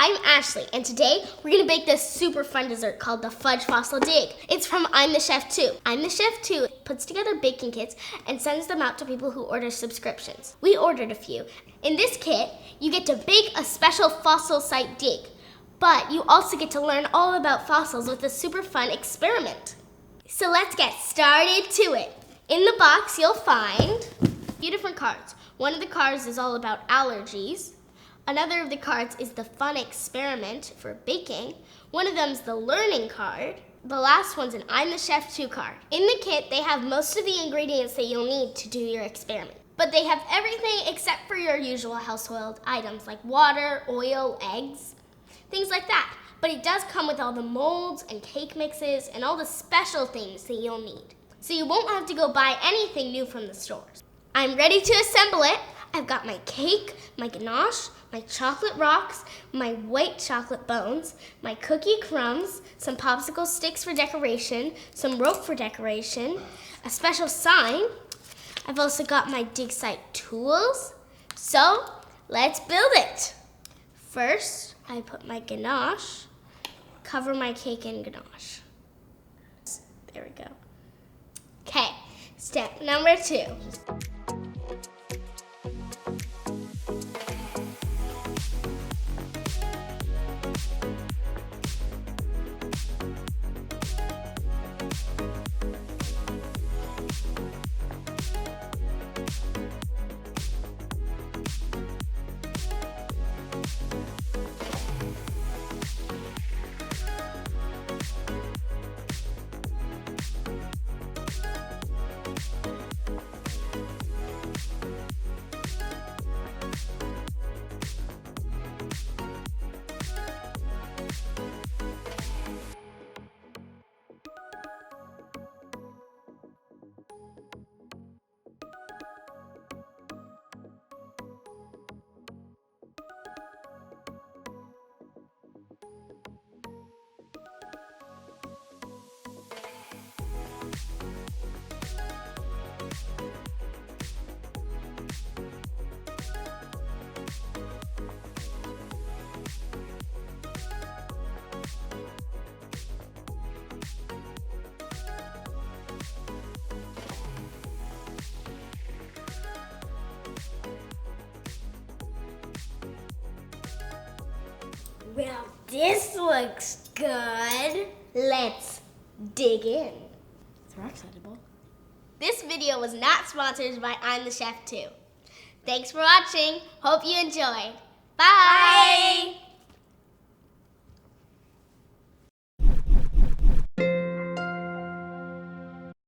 I'm Ashley, and today we're gonna bake this super fun dessert called the Fudge Fossil Dig. It's from I'm the Chef 2. I'm the Chef 2 puts together baking kits and sends them out to people who order subscriptions. We ordered a few. In this kit, you get to bake a special fossil site dig, but you also get to learn all about fossils with a super fun experiment. So let's get started to it. In the box, you'll find a few different cards. One of the cards is all about allergies. Another of the cards is the fun experiment for baking. One of them's the learning card. The last one's an I'm the Chef 2 card. In the kit, they have most of the ingredients that you'll need to do your experiment. But they have everything except for your usual household items like water, oil, eggs, things like that. But it does come with all the molds and cake mixes and all the special things that you'll need. So you won't have to go buy anything new from the stores. I'm ready to assemble it. I've got my cake, my ganache, my chocolate rocks, my white chocolate bones, my cookie crumbs, some popsicle sticks for decoration, some rope for decoration, a special sign. I've also got my dig site tools. So let's build it. First, I put my ganache, cover my cake in ganache. There we go. Okay, step number 2. Well, this looks good. Let's dig in. They're excitable. This video was not sponsored by I'm the Chef 2. Thanks for watching. Hope you enjoyed. Bye.